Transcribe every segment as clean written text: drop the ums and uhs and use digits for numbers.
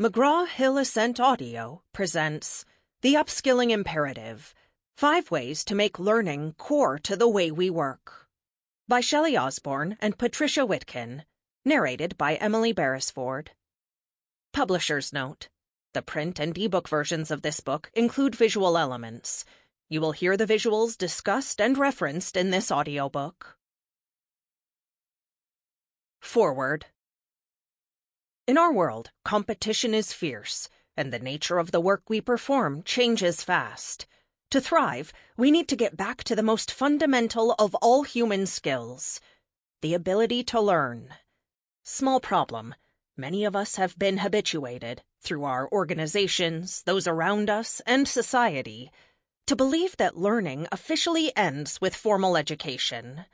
McGraw Hill Ascent Audio presents The Upskilling Imperative, 5 Ways to Make Learning Core to the Way We Work, by Shelley Osborne and Patricia Witkin, narrated by Emily Beresford. Publisher's note: the print and ebook versions of this book include visual elements. You will hear the visuals discussed and referenced in this audiobook. Forward. In our world, competition is fierce, and the nature of the work we perform changes fast. To thrive, we need to get back to the most fundamental of all human skills: the ability to learn. Small problem. Many of us have been habituated, through our organizations, those around us, and society, to believe that learning officially ends with formal education.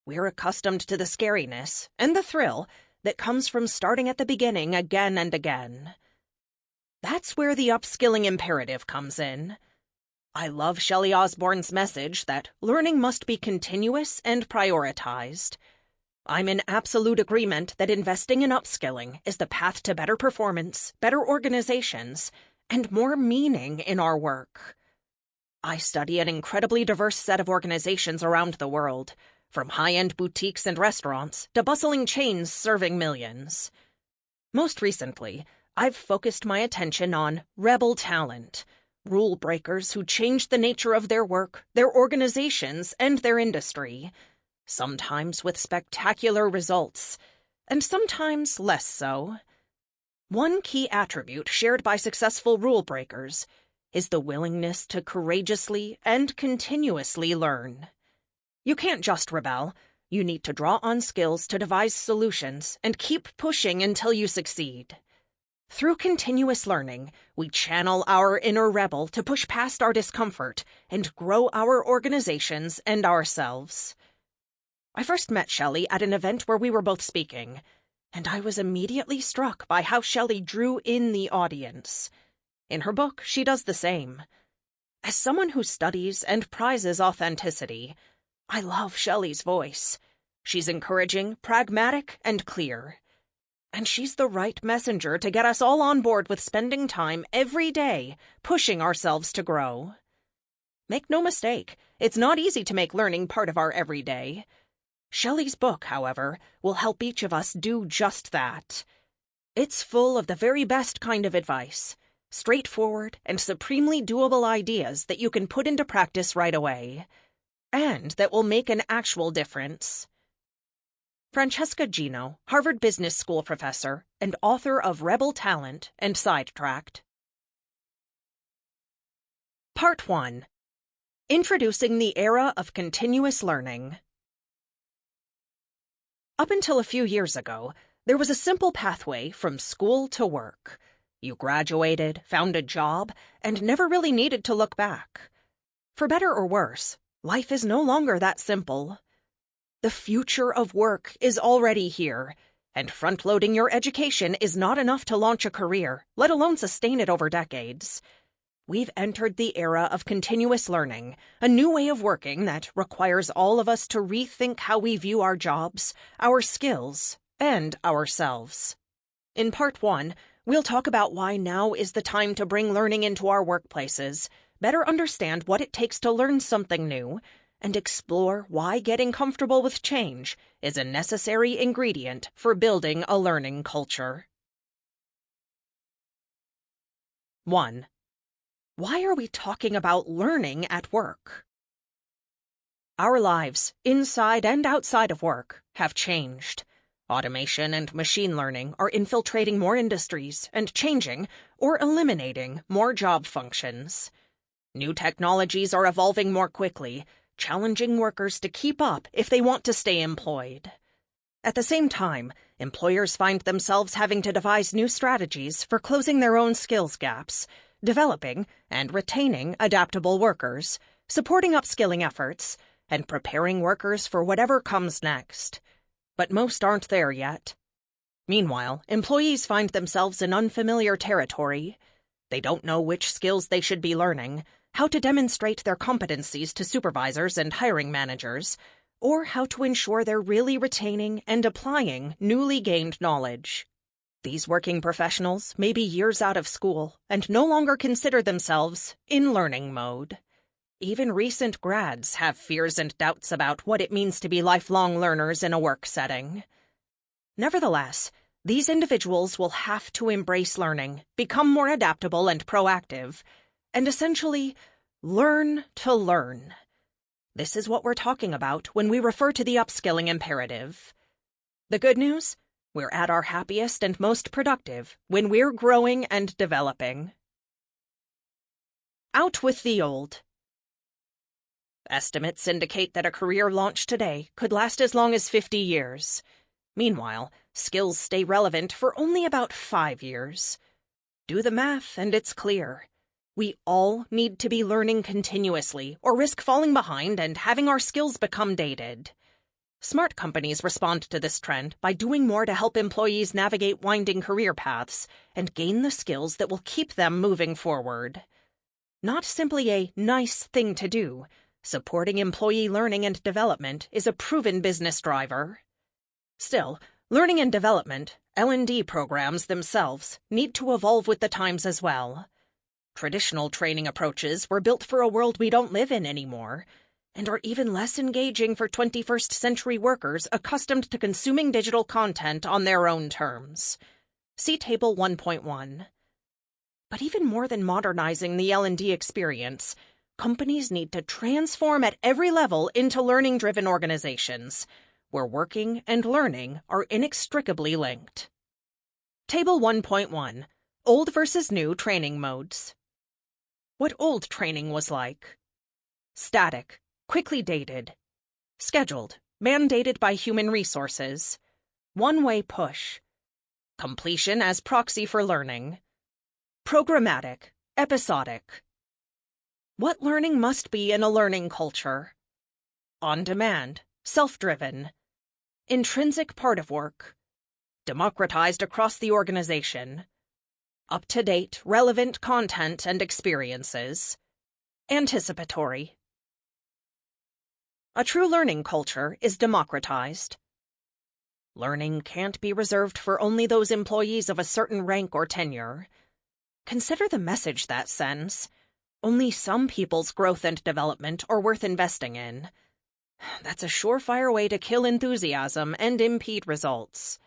We're accustomed to the scariness and the thrill that comes from starting at the beginning again and again. That's where the upskilling imperative comes in. I love Shelley Osborne's message that learning must be continuous and prioritized. I'm in absolute agreement that investing in upskilling is the path to better performance, better organizations, and more meaning in our work. I study an incredibly diverse set of organizations around the world, from high-end boutiques and restaurants to bustling chains serving millions. Most recently, I've focused my attention on rebel talent, rule breakers who change the nature of their work, their organizations, and their industry, sometimes with spectacular results, and sometimes less so. One key attribute shared by successful rule breakers is the willingness to courageously and continuously learn. You can't just rebel. You need to draw on skills to devise solutions and keep pushing until you succeed. Through continuous learning, we channel our inner rebel to push past our discomfort and grow our organizations and ourselves. I first met Shelley at an event where we were both speaking, and I was immediately struck by how Shelley drew in the audience. In her book, she does the same. As someone who studies and prizes authenticity, I love Shelley's voice. She's encouraging, pragmatic, and clear. And she's the right messenger to get us all on board with spending time every day pushing ourselves to grow. Make no mistake, it's not easy to make learning part of our everyday. Shelley's book, however, will help each of us do just that. It's full of the very best kind of advice, straightforward and supremely doable ideas that you can put into practice right away, and that will make an actual difference. Francesca Gino, Harvard Business School professor and author of Rebel Talent and Sidetracked. Part 1. Introducing the Era of Continuous Learning. Up until a few years ago, there was a simple pathway from school to work. You graduated, found a job, and never really needed to look back. For better or worse, life is no longer that simple. The future of work is already here, and front-loading your education is not enough to launch a career, let alone sustain it over decades. We've entered the era of continuous learning, a new way of working that requires all of us to rethink how we view our jobs, our skills, and ourselves. In Part 1, we'll talk about why now is the time to bring learning into our workplaces, better understand what it takes to learn something new, and explore why getting comfortable with change is a necessary ingredient for building a learning culture. 1. Why are we talking about learning at work? Our lives, inside and outside of work, have changed. Automation and machine learning are infiltrating more industries and changing or eliminating more job functions. New technologies are evolving more quickly, challenging workers to keep up if they want to stay employed. At the same time, employers find themselves having to devise new strategies for closing their own skills gaps, developing and retaining adaptable workers, supporting upskilling efforts, and preparing workers for whatever comes next. But most aren't there yet. Meanwhile, employees find themselves in unfamiliar territory. They don't know which skills they should be learning, how to demonstrate their competencies to supervisors and hiring managers, or how to ensure they're really retaining and applying newly gained knowledge. These working professionals may be years out of school and no longer consider themselves in learning mode. Even recent grads have fears and doubts about what it means to be lifelong learners in a work setting. Nevertheless, these individuals will have to embrace learning, become more adaptable and proactive, and essentially learn to learn. This is what we're talking about when we refer to the upskilling imperative. The good news? We're at our happiest and most productive when we're growing and developing. Out with the old. Estimates indicate that a career launched today could last as long as 50 years. Meanwhile, skills stay relevant for only about 5 years. Do the math and it's clear. We all need to be learning continuously or risk falling behind and having our skills become dated. Smart companies respond to this trend by doing more to help employees navigate winding career paths and gain the skills that will keep them moving forward. Not simply a nice thing to do, supporting employee learning and development is a proven business driver. Still, learning and development, L&D programs themselves, need to evolve with the times as well. Traditional training approaches were built for a world we don't live in anymore, and are even less engaging for 21st century workers accustomed to consuming digital content on their own terms. See Table 1.1. But even more than modernizing the L&D experience, companies need to transform at every level into learning-driven organizations, where working and learning are inextricably linked. Table 1.1. Old versus new training modes. What old training was like. Static. Quickly dated. Scheduled, mandated by human resources. One-way push. Completion as proxy for learning. Programmatic, episodic. What learning must be in a learning culture? On demand, self-driven. Intrinsic part of work. Democratized across the organization. Up-to-date, relevant content and experiences. Anticipatory. A true learning culture is democratized. Learning can't be reserved for only those employees of a certain rank or tenure. Consider the message that sends. Only some people's growth and development are worth investing in. That's a surefire way to kill enthusiasm and impede results.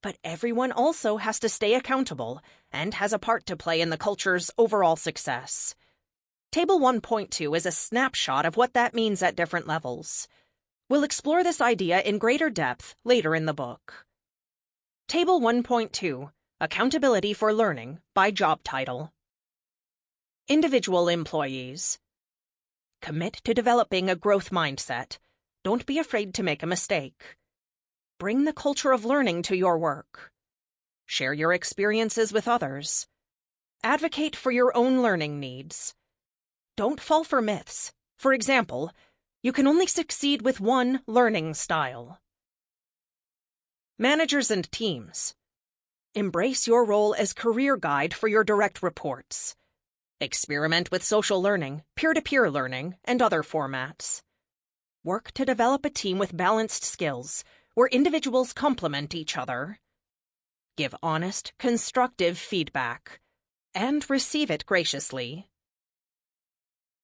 But everyone also has to stay accountable and has a part to play in the culture's overall success. Table 1.2 is a snapshot of what that means at different levels. We'll explore this idea in greater depth later in the book. Table 1.2, Accountability for Learning by Job Title. Individual employees. Commit to developing a growth mindset. Don't be afraid to make a mistake. Bring the culture of learning to your work. Share your experiences with others. Advocate for your own learning needs. Don't fall for myths. For example, you can only succeed with one learning style. Managers and teams. Embrace your role as career guide for your direct reports. Experiment with social learning, peer-to-peer learning, and other formats. Work to develop a team with balanced skills, where individuals complement each other. Give honest, constructive feedback, and receive it graciously.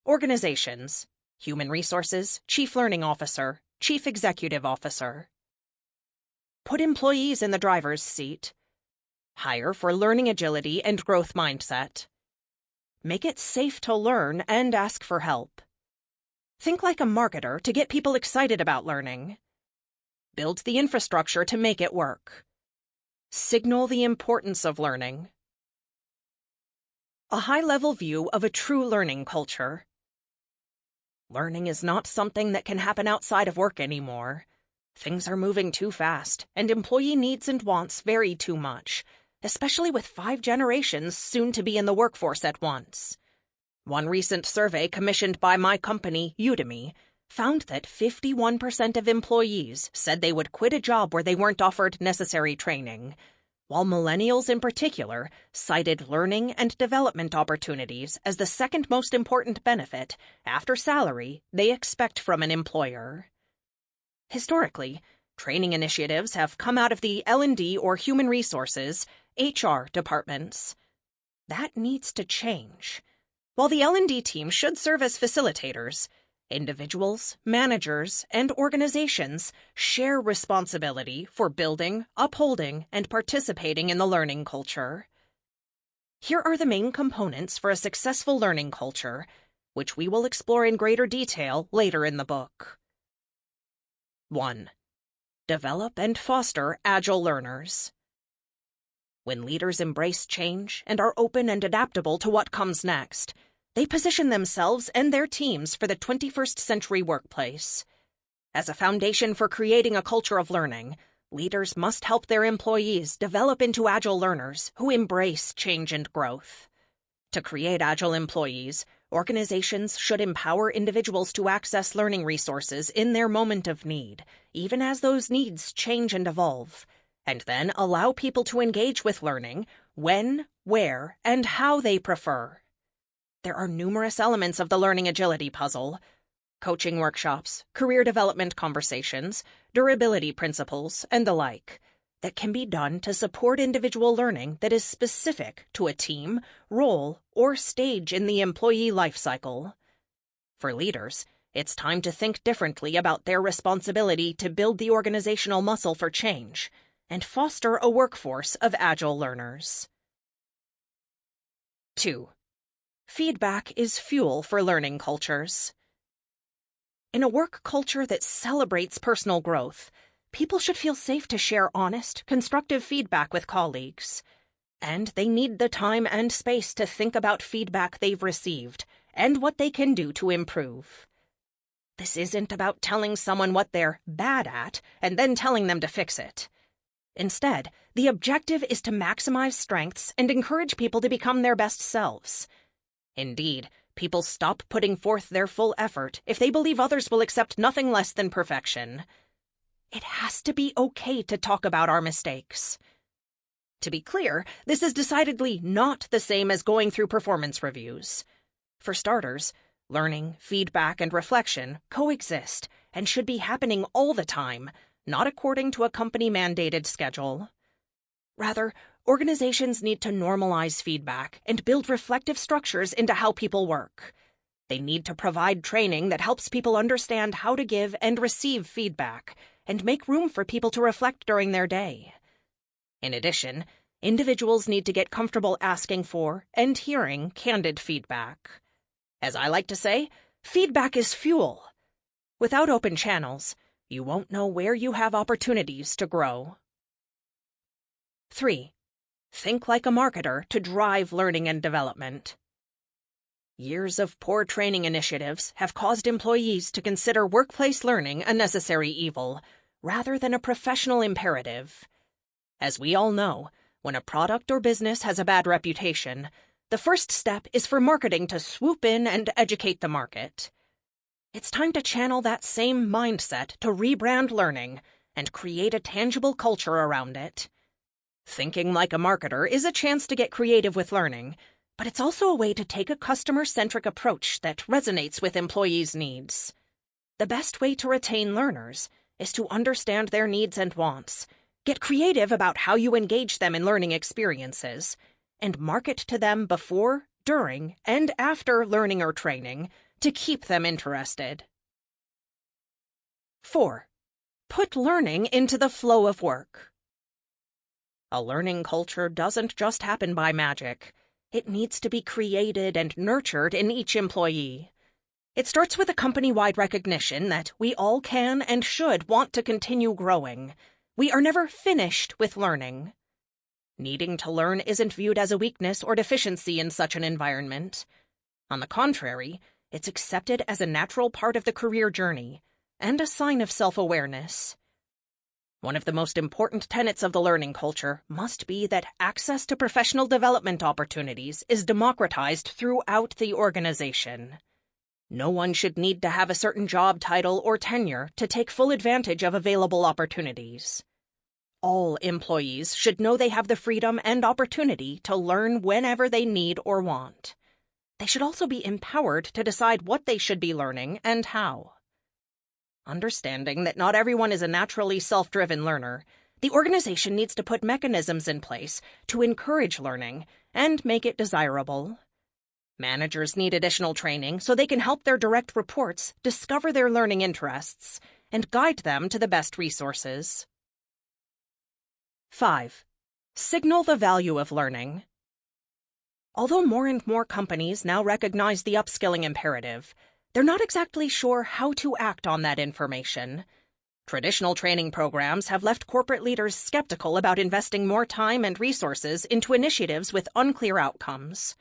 Organizations. Human Resources, Chief Learning Officer, Chief Executive Officer. Put employees in the driver's seat. Hire for learning agility and growth mindset. Make it safe to learn and ask for help. Think like a marketer to get people excited about learning. Build the infrastructure to make it work. Signal the importance of learning. A high-level view of a true learning culture. Learning is not something that can happen outside of work anymore. Things are moving too fast, and employee needs and wants vary too much, especially with 5 generations soon to be in the workforce at once. One recent survey commissioned by my company, Udemy, found that 51% of employees said they would quit a job where they weren't offered necessary training, while millennials in particular cited learning and development opportunities as the second most important benefit, after salary, they expect from an employer. Historically, training initiatives have come out of the L&D or human resources HR departments. That needs to change. While the L&D team should serve as facilitators, individuals, managers, and organizations share responsibility for building, upholding, and participating in the learning culture. Here are the main components for a successful learning culture, which we will explore in greater detail later in the book. 1. Develop and foster agile learners. When leaders embrace change and are open and adaptable to what comes next, they position themselves and their teams for the 21st century workplace. As a foundation for creating a culture of learning, leaders must help their employees develop into agile learners who embrace change and growth. To create agile employees, organizations should empower individuals to access learning resources in their moment of need, even as those needs change and evolve, and then allow people to engage with learning when, where, and how they prefer. There are numerous elements of the learning agility puzzle: coaching workshops, career development conversations, durability principles, and the like, that can be done to support individual learning that is specific to a team, role, or stage in the employee life cycle. For leaders, it's time to think differently about their responsibility to build the organizational muscle for change and foster a workforce of agile learners. 2. Feedback is fuel for learning cultures. In a work culture that celebrates personal growth, people should feel safe to share honest, constructive feedback with colleagues. And they need the time and space to think about feedback they've received and what they can do to improve. This isn't about telling someone what they're bad at and then telling them to fix it. Instead, the objective is to maximize strengths and encourage people to become their best selves. Indeed, people stop putting forth their full effort if they believe others will accept nothing less than perfection. It has to be okay to talk about our mistakes. To be clear, this is decidedly not the same as going through performance reviews. For starters, learning, feedback, and reflection coexist and should be happening all the time, not according to a company-mandated schedule. Rather, organizations need to normalize feedback and build reflective structures into how people work. They need to provide training that helps people understand how to give and receive feedback, and make room for people to reflect during their day. In addition, individuals need to get comfortable asking for and hearing candid feedback. As I like to say, feedback is fuel. Without open channels, you won't know where you have opportunities to grow. 3. Think like a marketer to drive learning and development. Years of poor training initiatives have caused employees to consider workplace learning a necessary evil, rather than a professional imperative. As we all know, when a product or business has a bad reputation, the first step is for marketing to swoop in and educate the market. It's time to channel that same mindset to rebrand learning and create a tangible culture around it. Thinking like a marketer is a chance to get creative with learning, but it's also a way to take a customer-centric approach that resonates with employees' needs. The best way to retain learners is to understand their needs and wants, get creative about how you engage them in learning experiences, and market to them before, during, and after learning or training to keep them interested. 4. Put learning into the flow of work. A learning culture doesn't just happen by magic. It needs to be created and nurtured in each employee. It starts with a company-wide recognition that we all can and should want to continue growing. We are never finished with learning. Needing to learn isn't viewed as a weakness or deficiency in such an environment. On the contrary, it's accepted as a natural part of the career journey and a sign of self-awareness. One of the most important tenets of the learning culture must be that access to professional development opportunities is democratized throughout the organization. No one should need to have a certain job title or tenure to take full advantage of available opportunities. All employees should know they have the freedom and opportunity to learn whenever they need or want. They should also be empowered to decide what they should be learning and how. Understanding that not everyone is a naturally self-driven learner, The organization needs to put mechanisms in place to encourage learning and make it desirable. Managers need additional training so they can help their direct reports discover their learning interests and guide them to the best resources. 5. Signal the value of learning. Although more and more companies now recognize the upskilling imperative, they're not exactly sure how to act on that information. Traditional training programs have left corporate leaders skeptical about investing more time and resources into initiatives with unclear outcomes.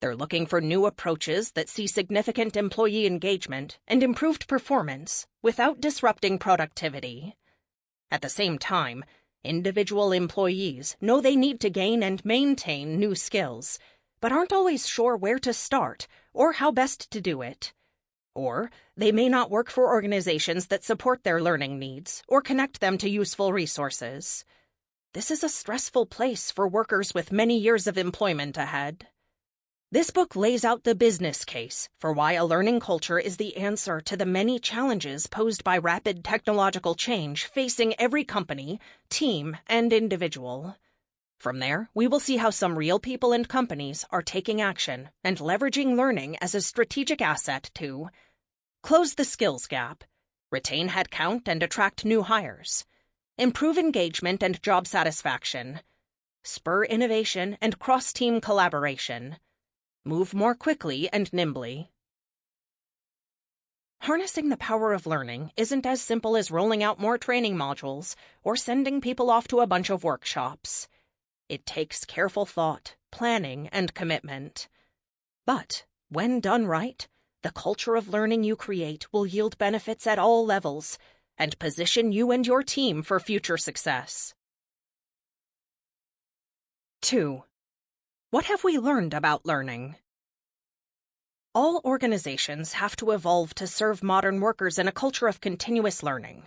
They're looking for new approaches that see significant employee engagement and improved performance without disrupting productivity. At the same time, individual employees know they need to gain and maintain new skills, but aren't always sure where to start or how best to do it. Or they may not work for organizations that support their learning needs or connect them to useful resources. This is a stressful place for workers with many years of employment ahead. This book lays out the business case for why a learning culture is the answer to the many challenges posed by rapid technological change facing every company, team, and individual. From there, we will see how some real people and companies are taking action and leveraging learning as a strategic asset to close the skills gap, retain headcount and attract new hires, improve engagement and job satisfaction, spur innovation and cross-team collaboration, move more quickly and nimbly. Harnessing the power of learning isn't as simple as rolling out more training modules or sending people off to a bunch of workshops. It takes careful thought, planning, and commitment. But, when done right, the culture of learning you create will yield benefits at all levels and position you and your team for future success. 2. What have we learned about learning? All organizations have to evolve to serve modern workers in a culture of continuous learning.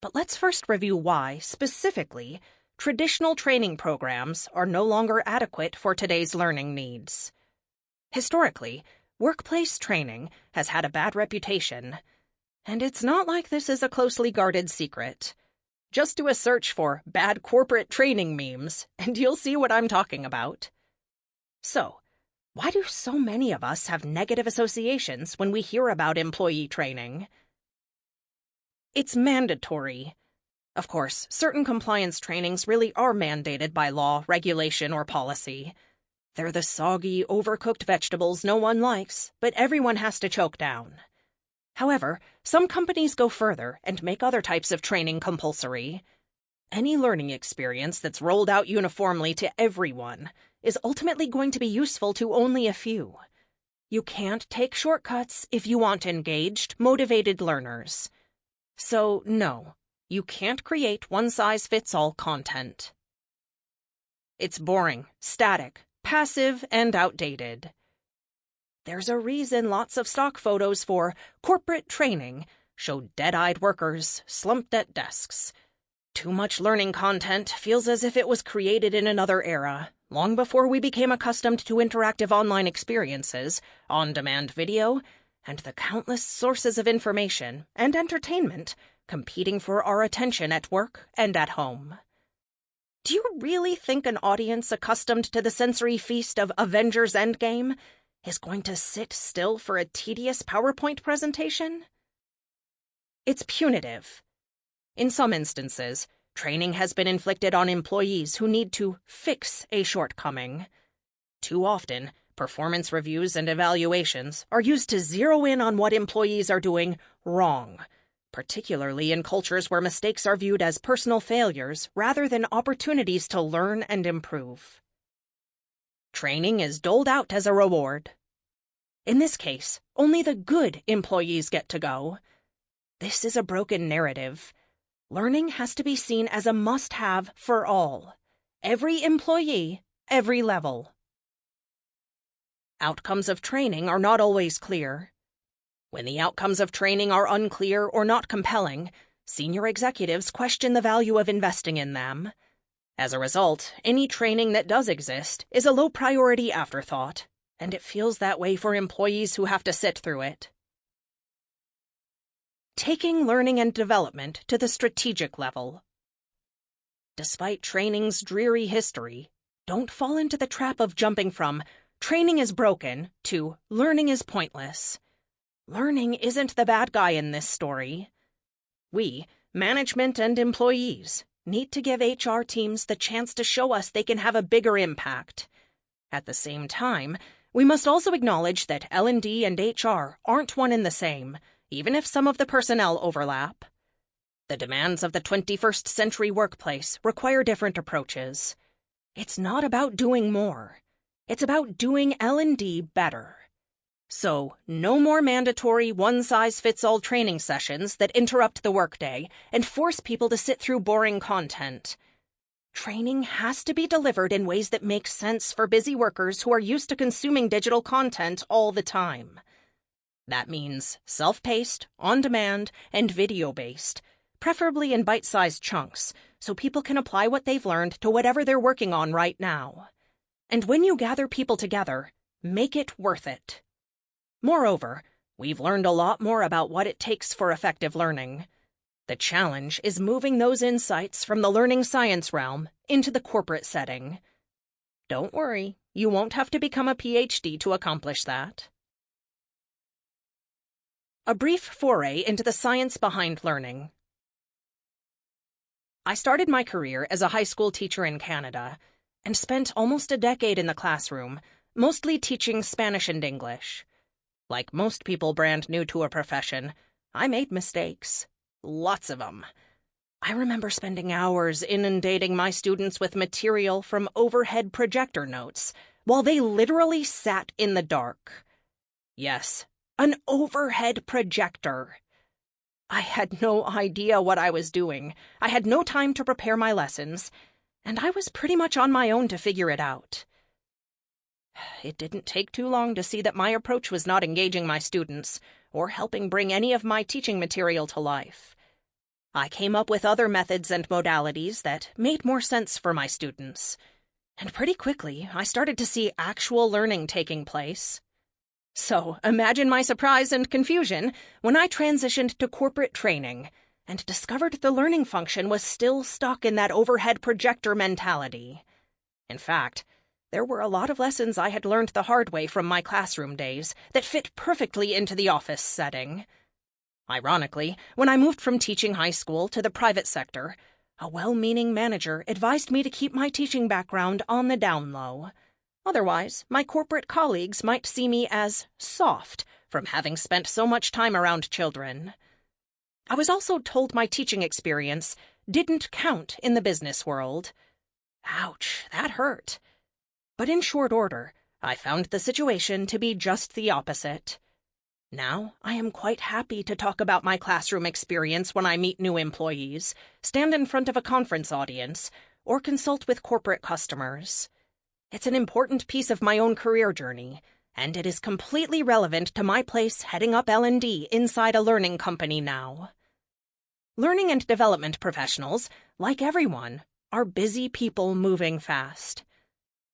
But let's first review why, specifically, traditional training programs are no longer adequate for today's learning needs. Historically, workplace training has had a bad reputation, and it's not like this is a closely guarded secret. Just do a search for bad corporate training memes, and you'll see what I'm talking about. So, why do so many of us have negative associations when we hear about employee training? It's mandatory. Of course, certain compliance trainings really are mandated by law, regulation, or policy. They're the soggy, overcooked vegetables no one likes, but everyone has to choke down. However, some companies go further and make other types of training compulsory. Any learning experience that's rolled out uniformly to everyone is ultimately going to be useful to only a few. You can't take shortcuts if you want engaged, motivated learners. So, no. You can't create one-size-fits-all content. It's boring, static, passive, and outdated. There's a reason lots of stock photos for corporate training show dead-eyed workers slumped at desks. Too much learning content feels as if it was created in another era, long before we became accustomed to interactive online experiences, on-demand video, and the countless sources of information and entertainment competing for our attention at work and at home. Do you really think an audience accustomed to the sensory feast of Avengers Endgame is going to sit still for a tedious PowerPoint presentation? It's punitive. In some instances, training has been inflicted on employees who need to fix a shortcoming. Too often, performance reviews and evaluations are used to zero in on what employees are doing wrong, particularly in cultures where mistakes are viewed as personal failures rather than opportunities to learn and improve. Training is doled out as a reward. In this case, only the good employees get to go. This is a broken narrative. Learning has to be seen as a must-have for all. Every employee, every level. Outcomes of training are not always clear. When the outcomes of training are unclear or not compelling, senior executives question the value of investing in them. As a result, any training that does exist is a low-priority afterthought, and it feels that way for employees who have to sit through it. Taking learning and development to the strategic level. Despite training's dreary history, don't fall into the trap of jumping from "training is broken" to "learning is pointless." Learning isn't the bad guy in this story. We, management and employees, need to give HR teams the chance to show us they can have a bigger impact. At the same time, we must also acknowledge that L&D and HR aren't one and the same, even if some of the personnel overlap. The demands of the 21st century workplace require different approaches. It's not about doing more. It's about doing L&D better. So, no more mandatory one-size-fits-all training sessions that interrupt the workday and force people to sit through boring content. Training has to be delivered in ways that make sense for busy workers who are used to consuming digital content all the time. That means self-paced, on-demand, and video-based, preferably in bite-sized chunks, so people can apply what they've learned to whatever they're working on right now. And when you gather people together, make it worth it. Moreover, we've learned a lot more about what it takes for effective learning. The challenge is moving those insights from the learning science realm into the corporate setting. Don't worry, you won't have to become a PhD to accomplish that. A brief foray into the science behind learning. I started my career as a high school teacher in Canada and spent almost a decade in the classroom, mostly teaching Spanish and English. Like most people brand new to a profession, I made mistakes. Lots of them. I remember spending hours inundating my students with material from overhead projector notes while they literally sat in the dark. Yes, an overhead projector. I had no idea what I was doing. I had no time to prepare my lessons, and I was pretty much on my own to figure it out. It didn't take too long to see that my approach was not engaging my students or helping bring any of my teaching material to life. I came up with other methods and modalities that made more sense for my students, and pretty quickly I started to see actual learning taking place. So imagine my surprise and confusion when I transitioned to corporate training and discovered the learning function was still stuck in that overhead projector mentality. In fact, there were a lot of lessons I had learned the hard way from my classroom days that fit perfectly into the office setting. Ironically, when I moved from teaching high school to the private sector, a well-meaning manager advised me to keep my teaching background on the down low. Otherwise, my corporate colleagues might see me as soft from having spent so much time around children. I was also told my teaching experience didn't count in the business world. Ouch, that hurt. But in short order, I found the situation to be just the opposite. Now, I am quite happy to talk about my classroom experience when I meet new employees, stand in front of a conference audience, or consult with corporate customers. It's an important piece of my own career journey, and it is completely relevant to my place heading up L&D inside a learning company now. Learning and development professionals, like everyone, are busy people moving fast.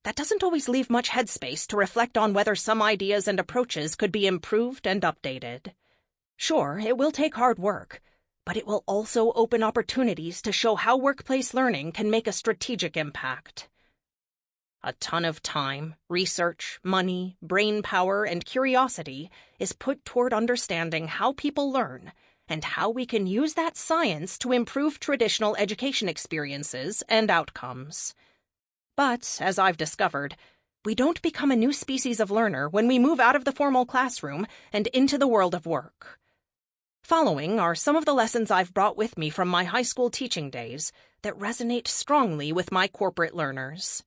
That doesn't always leave much headspace to reflect on whether some ideas and approaches could be improved and updated. Sure, it will take hard work, but it will also open opportunities to show how workplace learning can make a strategic impact. A ton of time, research, money, brain power, and curiosity is put toward understanding how people learn and how we can use that science to improve traditional education experiences and outcomes. But, as I've discovered, we don't become a new species of learner when we move out of the formal classroom and into the world of work. Following are some of the lessons I've brought with me from my high school teaching days that resonate strongly with my corporate learners.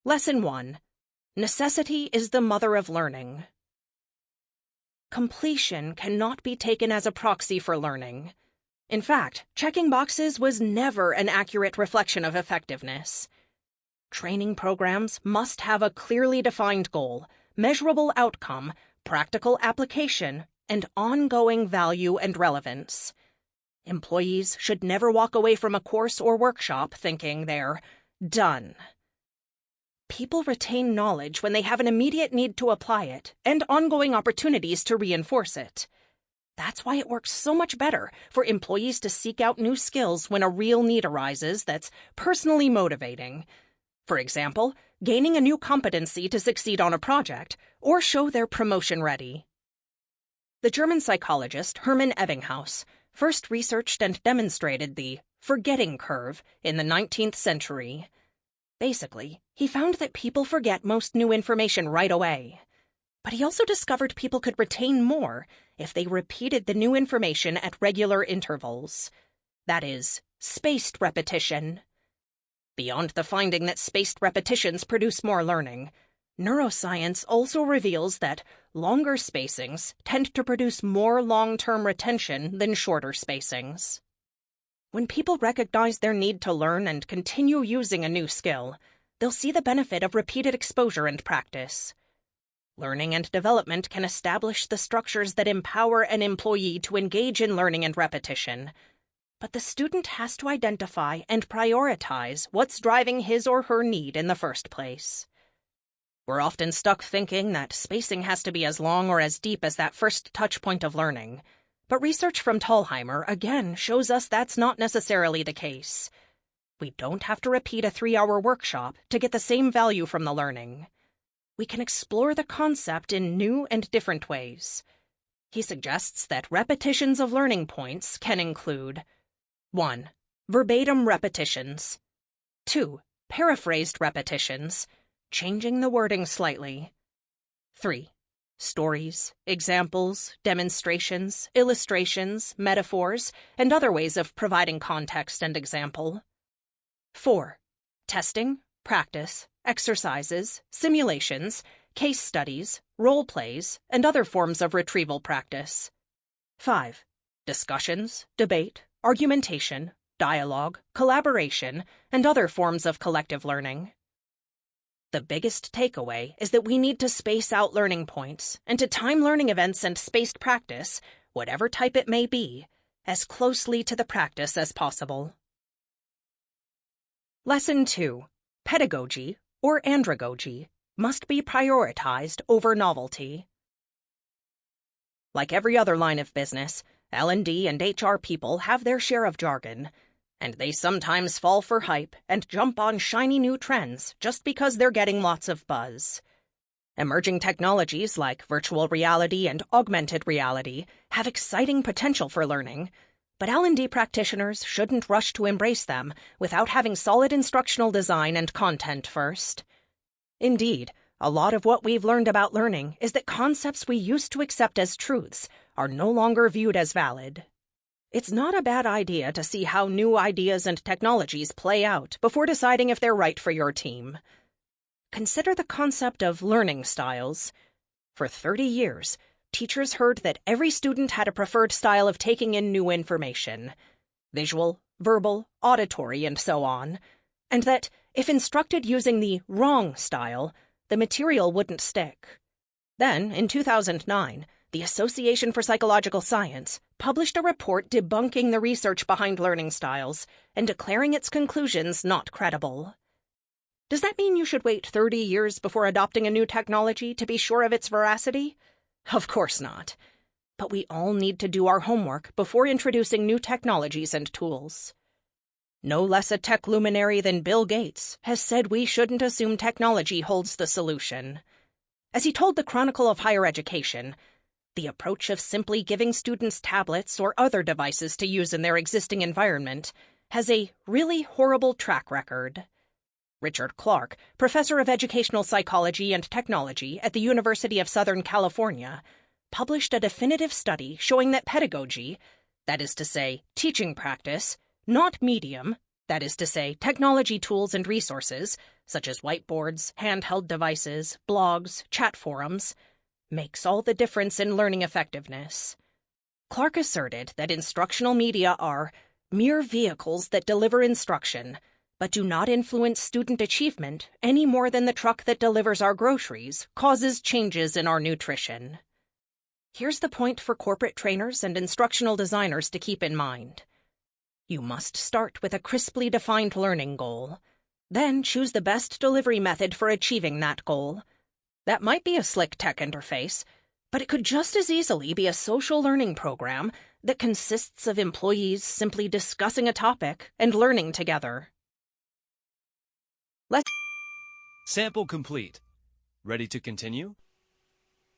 Lesson 1. Necessity is the mother of learning. Completion cannot be taken as a proxy for learning. In fact, checking boxes was never an accurate reflection of effectiveness. Training programs must have a clearly defined goal, measurable outcome, practical application, and ongoing value and relevance. Employees should never walk away from a course or workshop thinking they're done. People retain knowledge when they have an immediate need to apply it and ongoing opportunities to reinforce it. That's why it works so much better for employees to seek out new skills when a real need arises that's personally motivating. For example, gaining a new competency to succeed on a project or show they're promotion-ready. The German psychologist Hermann Ebbinghaus first researched and demonstrated the forgetting curve in the 19th century. Basically, he found that people forget most new information right away. But he also discovered people could retain more if they repeated the new information at regular intervals. That is, spaced repetition. Beyond the finding that spaced repetitions produce more learning, neuroscience also reveals that longer spacings tend to produce more long-term retention than shorter spacings. When people recognize their need to learn and continue using a new skill, they'll see the benefit of repeated exposure and practice. Learning and development can establish the structures that empower an employee to engage in learning and repetition. But the student has to identify and prioritize what's driving his or her need in the first place. We're often stuck thinking that spacing has to be as long or as deep as that first touch point of learning. But research from Thalheimer again shows us that's not necessarily the case. We don't have to repeat a 3-hour workshop to get the same value from the learning. We can explore the concept in new and different ways. He suggests that repetitions of learning points can include 1. Verbatim repetitions. 2. Paraphrased repetitions, changing the wording slightly. 3. Stories, examples, demonstrations, illustrations, metaphors, and other ways of providing context and example. 4. Testing, practice, exercises, simulations, case studies, role plays, and other forms of retrieval practice. 5. Discussions, debate, argumentation, dialogue, collaboration, and other forms of collective learning. The biggest takeaway is that we need to space out learning points and to time learning events and spaced practice, whatever type it may be, as closely to the practice as possible. Lesson 2. Pedagogy, or andragogy, must be prioritized over novelty. Like every other line of business, L&D and HR people have their share of jargon, and they sometimes fall for hype and jump on shiny new trends just because they're getting lots of buzz. Emerging technologies like virtual reality and augmented reality have exciting potential for learning, but L&D practitioners shouldn't rush to embrace them without having solid instructional design and content first. Indeed, a lot of what we've learned about learning is that concepts we used to accept as truths are no longer viewed as valid. It's not a bad idea to see how new ideas and technologies play out before deciding if they're right for your team. Consider the concept of learning styles. For 30 years, teachers heard that every student had a preferred style of taking in new information, visual, verbal, auditory, and so on, and that if instructed using the wrong style, the material wouldn't stick. Then, in 2009, the Association for Psychological Science published a report debunking the research behind learning styles and declaring its conclusions not credible. Does that mean you should wait 30 years before adopting a new technology to be sure of its veracity? Of course not. But we all need to do our homework before introducing new technologies and tools. No less a tech luminary than Bill Gates has said we shouldn't assume technology holds the solution. As he told the Chronicle of Higher Education, the approach of simply giving students tablets or other devices to use in their existing environment has a really horrible track record. Richard Clark, professor of educational psychology and technology at the University of Southern California, published a definitive study showing that pedagogy, that is to say, teaching practice, not medium, that is to say, technology tools and resources, such as whiteboards, handheld devices, blogs, chat forums, makes all the difference in learning effectiveness. Clark asserted that instructional media are mere vehicles that deliver instruction, but do not influence student achievement any more than the truck that delivers our groceries causes changes in our nutrition. Here's the point for corporate trainers and instructional designers to keep in mind. You must start with a crisply defined learning goal. Then choose the best delivery method for achieving that goal. That might be a slick tech interface, But it could just as easily be a social learning program that consists of employees simply discussing a topic and learning together. Sample complete. Ready to continue?